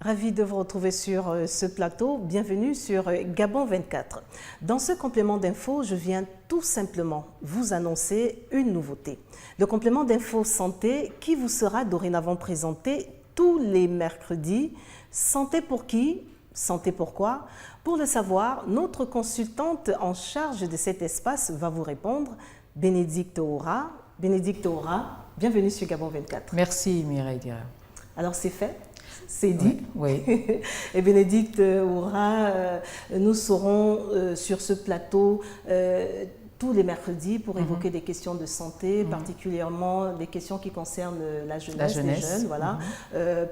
Ravi de vous retrouver sur ce plateau. Bienvenue sur Gabon 24. Dans ce complément d'info, je viens tout simplement vous annoncer une nouveauté. Le complément d'info santé qui vous sera dorénavant présenté tous les mercredis. Santé pour qui? Santé pourquoi? Pour le savoir, notre consultante en charge de cet espace va vous répondre, Bénédicte Aura. Bénédicte Aura, bienvenue sur Gabon 24. Merci Mireille. Alors c'est fait? C'est dit. Oui. Et Bénédicte Aura, nous serons sur ce plateau tous les mercredis pour évoquer des questions de santé, particulièrement des questions qui concernent la jeunesse. Les jeunes. Voilà.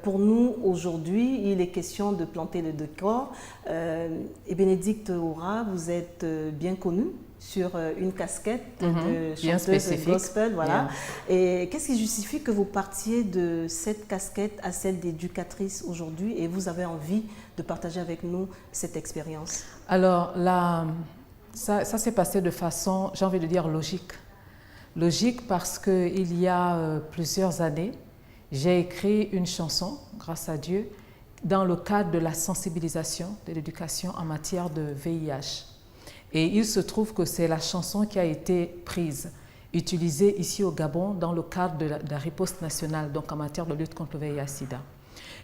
Pour nous, aujourd'hui, il est question de planter le décor. Et Bénédicte Aura, vous êtes bien connue sur une casquette de chanteuse gospel, voilà. Et qu'est-ce qui justifie que vous partiez de cette casquette à celle d'éducatrice aujourd'hui et vous avez envie de partager avec nous cette expérience? Alors, ça s'est passé de façon, j'ai envie de dire, logique. Logique parce qu'il y a plusieurs années, j'ai écrit une chanson, grâce à Dieu, dans le cadre de la sensibilisation de l'éducation en matière de VIH. Et il se trouve que c'est la chanson qui a été prise, utilisée ici au Gabon dans le cadre de la riposte nationale, donc en matière de lutte contre le VIH-Sida.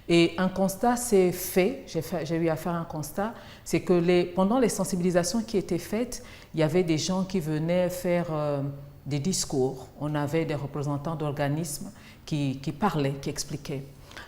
Et un constat s'est fait, j'ai eu à faire un constat, c'est que pendant les sensibilisations qui étaient faites, il y avait des gens qui venaient faire des discours, on avait des représentants d'organismes qui parlaient, qui expliquaient.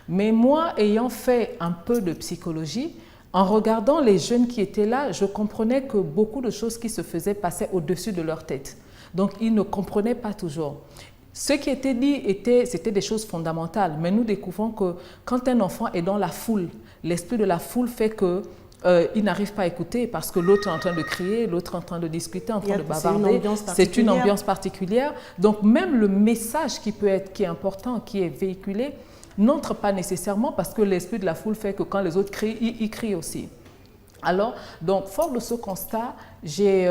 Mais moi, ayant fait un peu de psychologie, en regardant les jeunes qui étaient là, je comprenais que beaucoup de choses qui se faisaient passaient au-dessus de leur tête. Donc, ils ne comprenaient pas toujours. Ce qui était dit, c'était des choses fondamentales. Mais nous découvrons que quand un enfant est dans la foule, l'esprit de la foule fait qu'il n'arrive pas à écouter parce que l'autre est en train de crier, l'autre est en train de discuter, en train de bavarder. C'est une ambiance particulière. Donc, même le message qui est important, qui est véhiculé, n'entre pas nécessairement parce que l'esprit de la foule fait que quand les autres crient, ils crient aussi. Alors, donc, fort de ce constat, j'ai,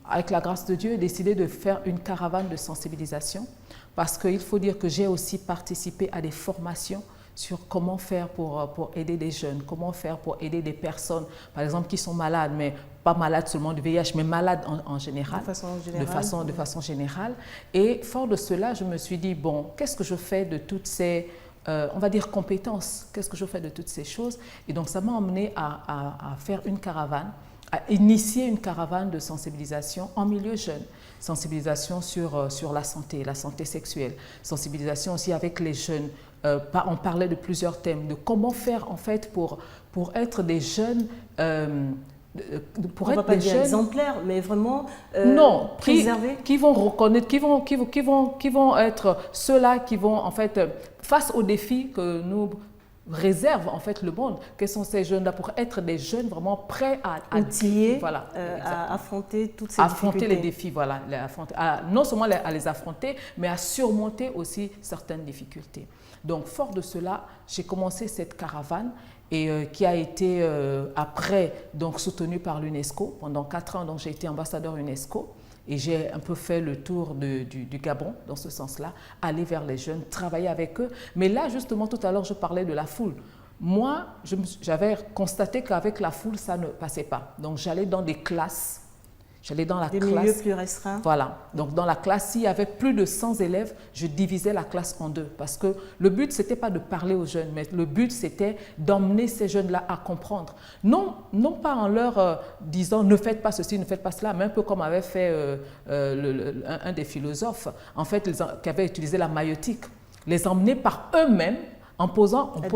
avec la grâce de Dieu, décidé de faire une caravane de sensibilisation parce qu'il faut dire que j'ai aussi participé à des formations sur comment faire pour aider des jeunes, comment faire pour aider des personnes, par exemple, qui sont malades, mais pas malades seulement du VIH, mais malades en général. De façon générale. Et fort de cela, je me suis dit, bon, qu'est-ce que je fais de toutes ces, on va dire, compétences? Qu'est-ce que je fais de toutes ces choses? Et donc, ça m'a emmené à faire une caravane, à initier une caravane de sensibilisation en milieu jeune. Sensibilisation sur la santé sexuelle. Sensibilisation aussi avec les jeunes. On parlait de plusieurs thèmes, de comment faire en fait pour être des jeunes, pour être des jeunes exemplaires, mais vraiment non, préservés, qui vont reconnaître, qui vont être ceux-là qui vont en fait face aux défis que nous réserve en fait le monde. Quels sont ces jeunes-là pour être des jeunes vraiment prêts à outillés, voilà, à affronter toutes ces difficultés. Affronter les défis, voilà, non seulement à les affronter, mais à surmonter aussi certaines difficultés. Donc, fort de cela, j'ai commencé cette caravane et qui a été après donc soutenue par l'UNESCO pendant 4 ans. Donc, j'ai été ambassadeur UNESCO. Et j'ai un peu fait le tour du Gabon, dans ce sens-là, aller vers les jeunes, travailler avec eux. Mais là, justement, tout à l'heure, je parlais de la foule. Moi, j'avais constaté qu'avec la foule, ça ne passait pas. Donc, j'allais dans des classes. J'allais dans la classe. Des milieux plus restreints. Voilà. Donc, dans la classe, s'il y avait plus de 100 élèves, je divisais la classe en 2. Parce que le but, ce n'était pas de parler aux jeunes, mais le but, c'était d'emmener ces jeunes-là à comprendre. Non pas en leur disant « ne faites pas ceci, ne faites pas cela », mais un peu comme avait fait un des philosophes, en fait, qui avait utilisé la maïotique. Les emmener par eux-mêmes, on pose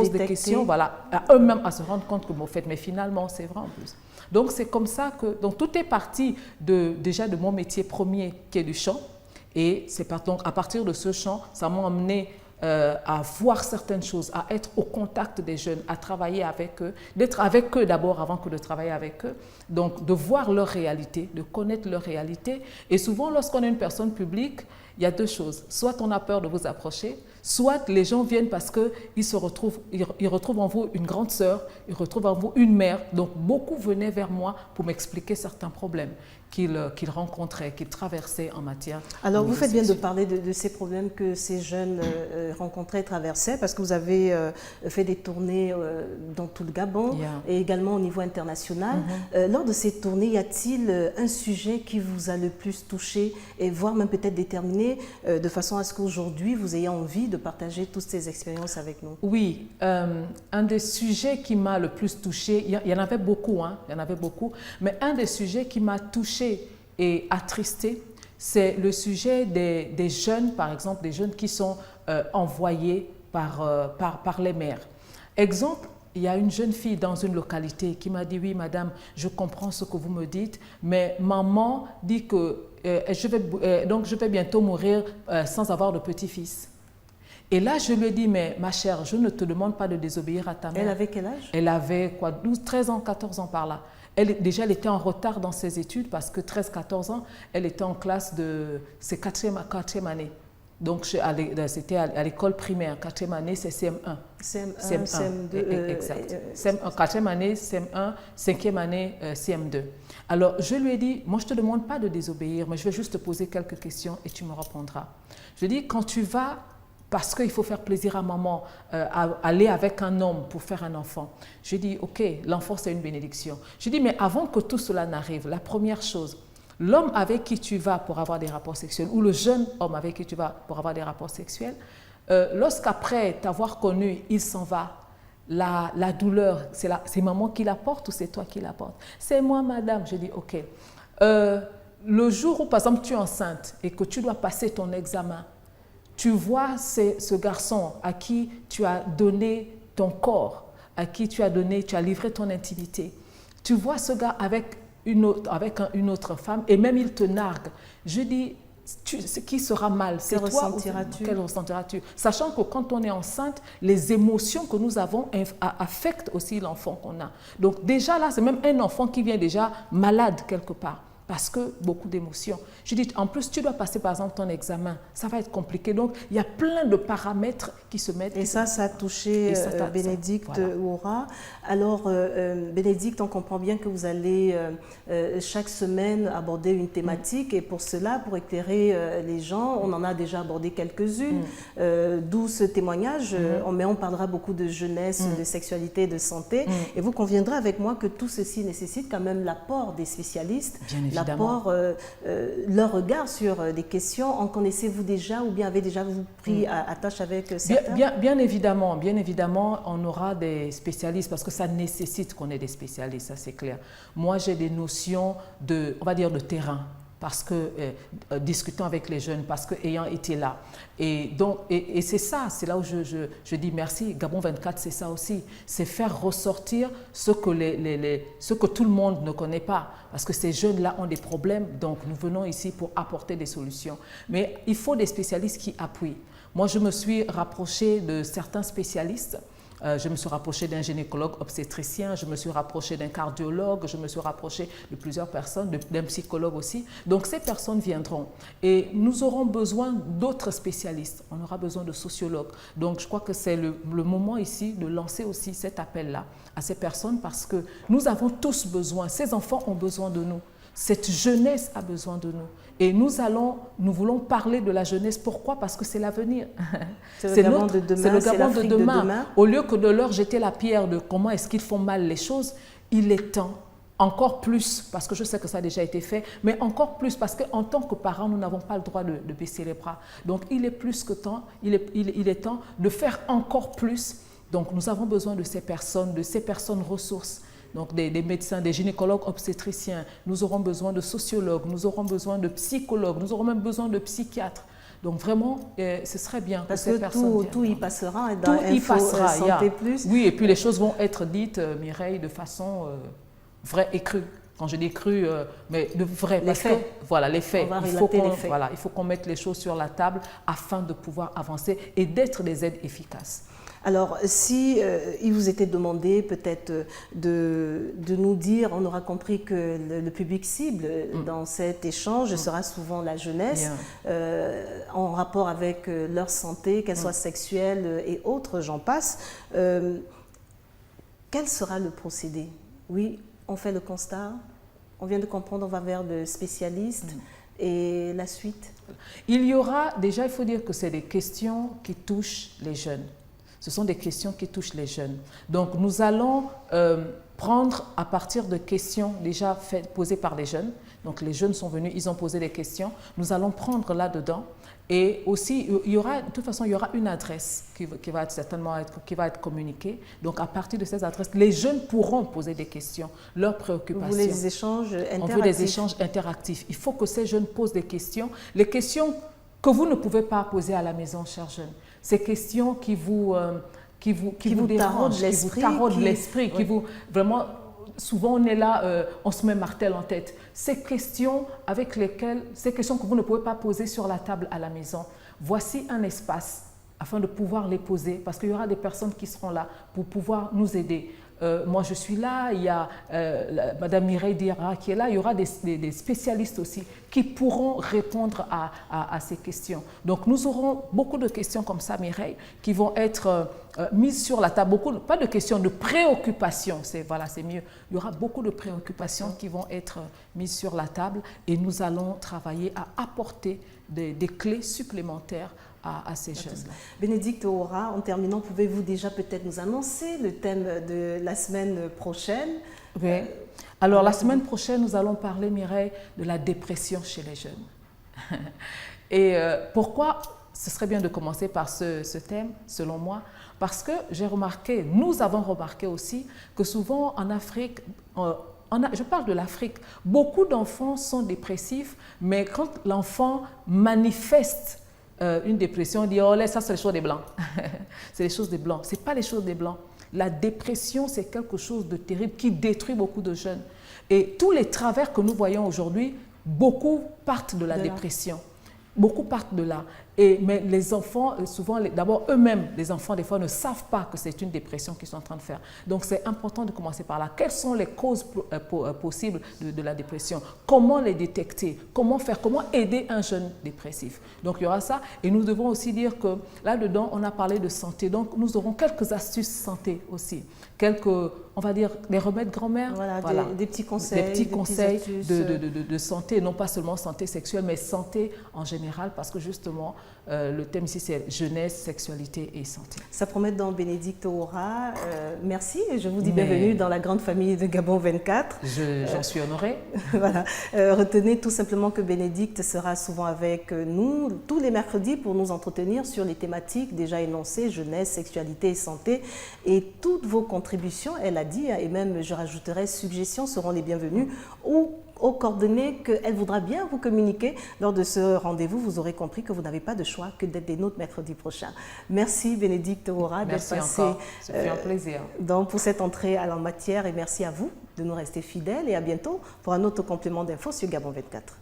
des questions, voilà, à eux-mêmes à se rendre compte que vous faites. Mais finalement, c'est vrai en plus. Donc, c'est comme ça que donc, tout est parti déjà de mon métier premier qui est du chant. Et donc, à partir de ce chant, ça m'a emmené à voir certaines choses, à être au contact des jeunes, à travailler avec eux, d'être avec eux d'abord avant que de travailler avec eux. Donc, de voir leur réalité, de connaître leur réalité. Et souvent, lorsqu'on est une personne publique, il y a 2 choses. Soit on a peur de vous approcher, Soit les gens viennent parce qu'ils ils retrouvent en vous une grande sœur, ils retrouvent en vous une mère. Donc beaucoup venaient vers moi pour m'expliquer certains problèmes qu'ils rencontraient, qu'ils traversaient en matière. Alors vous faites bien de parler de ces problèmes que ces jeunes rencontraient, traversaient, parce que vous avez fait des tournées dans tout le Gabon et également au niveau international. Lors de ces tournées, y a-t-il un sujet qui vous a le plus touché et voire même peut-être déterminé de façon à ce qu'aujourd'hui vous ayez envie de partager toutes ces expériences avec nous? Oui, un des sujets qui m'a le plus touché, il y en avait beaucoup, mais un des sujets qui m'a touché et attristé, c'est le sujet des jeunes, par exemple, des jeunes qui sont envoyés par les mères. Exemple, il y a une jeune fille dans une localité qui m'a dit « Oui, madame, je comprends ce que vous me dites, mais maman dit que je vais bientôt mourir sans avoir de petit-fils. » Et là, je lui ai dit « Mais ma chère, je ne te demande pas de désobéir à ta mère. » Elle avait quel âge? Elle avait quoi, 12, 13 ans, 14 ans par là. Elle était en retard dans ses études parce que 13-14 ans, elle était en classe de ses quatrième année. Donc, c'était à l'école primaire. Quatrième année, c'est CM1. CM1, CM2. Exact. Quatrième année, CM1, cinquième année, CM2. Alors, je lui ai dit, moi, je ne te demande pas de désobéir, mais je vais juste te poser quelques questions et tu me répondras. Je lui ai dit, quand tu vas, parce qu'il faut faire plaisir à maman, aller avec un homme pour faire un enfant. Je dis, ok, l'enfant c'est une bénédiction. Je dis, mais avant que tout cela n'arrive, la première chose, l'homme avec qui tu vas pour avoir des rapports sexuels, ou le jeune homme avec qui tu vas pour avoir des rapports sexuels, lorsqu'après t'avoir connu, il s'en va, la douleur, c'est maman qui la porte ou c'est toi qui la porte? C'est moi, madame. Je dis, ok. Le jour où, par exemple, tu es enceinte et que tu dois passer ton examen, tu vois ce garçon à qui tu as donné ton corps, à qui tu as livré ton intimité. Tu vois ce gars avec une autre femme et même il te nargue. Je dis, qui sera mal? C'est toi ou quel ressentiras-tu? Sachant que quand on est enceinte, les émotions que nous avons affectent aussi l'enfant qu'on a. Donc déjà là, c'est même un enfant qui vient déjà malade quelque part. Parce que beaucoup d'émotions. Je dis, en plus, tu dois passer par exemple ton examen. Ça va être compliqué. Donc, il y a plein de paramètres qui se mettent. Et ça a touché Bénédicte Oura. Alors, Bénédicte, on comprend bien que vous allez chaque semaine aborder une thématique. Et pour cela, pour éclairer les gens, on en a déjà abordé quelques-unes. D'où ce témoignage. Mais on parlera beaucoup de jeunesse, de sexualité, de santé. Et vous conviendrez avec moi que tout ceci nécessite quand même l'apport des spécialistes. L'apport, leur regard sur des questions. En connaissez-vous déjà ou bien avez déjà vous pris attache avec certains? Bien évidemment, on aura des spécialistes parce que ça nécessite qu'on ait des spécialistes, ça c'est clair. Moi, j'ai des notions on va dire, de terrain. Parce que discutant avec les jeunes, parce qu'ayant été là. Et c'est ça, c'est là où je dis merci. Gabon 24, c'est ça aussi. C'est faire ressortir ce que tout le monde ne connaît pas. Parce que ces jeunes-là ont des problèmes, donc nous venons ici pour apporter des solutions. Mais il faut des spécialistes qui appuient. Moi, je me suis rapprochée de certains spécialistes. Je me suis rapprochée d'un gynécologue obstétricien, je me suis rapprochée d'un cardiologue, je me suis rapprochée de plusieurs personnes, d'un psychologue aussi. Donc ces personnes viendront et nous aurons besoin d'autres spécialistes. On aura besoin de sociologues. Donc je crois que c'est le moment ici de lancer aussi cet appel-là à ces personnes parce que nous avons tous besoin, ces enfants ont besoin de nous. Cette jeunesse a besoin de nous. Et nous voulons parler de la jeunesse. Pourquoi? Parce que c'est l'avenir. C'est le Gabon de demain. C'est le Gabon de demain. Au lieu que de leur jeter la pierre de comment est-ce qu'ils font mal les choses, il est temps, encore plus, parce que je sais que ça a déjà été fait, mais encore plus parce qu'en tant que parents, nous n'avons pas le droit de baisser les bras. Donc il est plus que temps, il est temps de faire encore plus. Donc nous avons besoin de ces personnes ressources. Donc des médecins, des gynécologues obstétriciens, nous aurons besoin de sociologues, nous aurons besoin de psychologues, nous aurons même besoin de psychiatres. Donc vraiment, ce serait bien que ces personnes viennent. Tout y passera dans Info Santé Plus. Oui, et puis les choses vont être dites, Mireille, de façon vraie et crue. Quand je dis crue, mais de vrai, parce que voilà, les faits. Il faut qu'on mette les choses sur la table afin de pouvoir avancer et d'être des aides efficaces. Alors, si il vous était demandé peut-être de nous dire, on aura compris que le public cible dans cet échange sera souvent la jeunesse, en rapport avec leur santé, qu'elle soit sexuelle et autres, j'en passe. Quel sera le procédé? Oui, on fait le constat, on vient de comprendre, on va vers le spécialiste. Et la suite? Il y aura, déjà il faut dire que c'est des questions qui touchent les jeunes. Ce sont des questions qui touchent les jeunes. Donc nous allons prendre à partir de questions déjà posées par les jeunes. Donc les jeunes sont venus, ils ont posé des questions. Nous allons prendre là-dedans. Et aussi, il y aura, de toute façon, il y aura une adresse qui va certainement être communiquée. Donc à partir de ces adresses, les jeunes pourront poser des questions, leurs préoccupations. Vous voulez des échanges interactifs? On veut des échanges interactifs. Il faut que ces jeunes posent des questions. Les questions que vous ne pouvez pas poser à la maison, chers jeunes. Ces questions qui vous dérangent, qui vous taraudent l'esprit, qui vous vraiment. Souvent, on est là, on se met martel en tête. Ces questions que vous ne pouvez pas poser sur la table à la maison, voici un espace afin de pouvoir les poser, parce qu'il y aura des personnes qui seront là pour pouvoir nous aider. Moi, je suis là, il y a Madame Mireille Diarra qui est là, il y aura des spécialistes aussi qui pourront répondre à ces questions. Donc, nous aurons beaucoup de questions comme ça, Mireille, qui vont être mises sur la table. Pas de questions, de préoccupations, c'est mieux. Il y aura beaucoup de préoccupations qui vont être mises sur la table et nous allons travailler à apporter des clés supplémentaires à ces jeunes-là. Bénédicte Ohora, en terminant, pouvez-vous déjà peut-être nous annoncer le thème de la semaine prochaine? Oui. Alors, la semaine prochaine, nous allons parler, Mireille, de la dépression chez les jeunes. Et pourquoi ce serait bien de commencer par ce thème, selon moi? Parce que nous avons remarqué aussi que souvent en Afrique, je parle de l'Afrique, beaucoup d'enfants sont dépressifs, mais quand l'enfant manifeste une dépression, on dit « Oh, ça, c'est les choses des Blancs. » C'est les choses des Blancs. Ce n'est pas les choses des Blancs. La dépression, c'est quelque chose de terrible qui détruit beaucoup de jeunes. Et tous les travers que nous voyons aujourd'hui, beaucoup partent de la dépression. Beaucoup partent de là. Mais les enfants, souvent, d'abord eux-mêmes, les enfants, des fois, ne savent pas que c'est une dépression qu'ils sont en train de faire. Donc, c'est important de commencer par là. Quelles sont les causes possibles de la dépression? Comment les détecter? Comment faire? Comment aider un jeune dépressif? Donc, il y aura ça. Et nous devons aussi dire que là-dedans, on a parlé de santé. Donc, nous aurons quelques astuces santé aussi. On va dire, des remèdes grand-mère. Voilà. Des petits conseils. Des petits conseils de santé, non pas seulement santé sexuelle, mais santé en général, parce que justement, le thème ici, c'est jeunesse, sexualité et santé. Ça promet donc Bénédicte Ohora. Merci et je vous dis bienvenue dans la grande famille de Gabon 24. J'en suis honorée. Voilà. Retenez tout simplement que Bénédicte sera souvent avec nous tous les mercredis pour nous entretenir sur les thématiques déjà énoncées, jeunesse, sexualité et santé. Et toutes vos contributions, elle a dit, et même je rajouterai suggestions, seront les bienvenues ou aux coordonnées qu'elle voudra bien vous communiquer. Lors de ce rendez-vous, vous aurez compris que vous n'avez pas de choix que d'être des nôtres mercredi prochain. Merci Bénédicte Ohora d'être passée. Encore. Ça fait un plaisir. Donc pour cette entrée à la matière et merci à vous de nous rester fidèles et à bientôt pour un autre complément d'infos sur Gabon 24.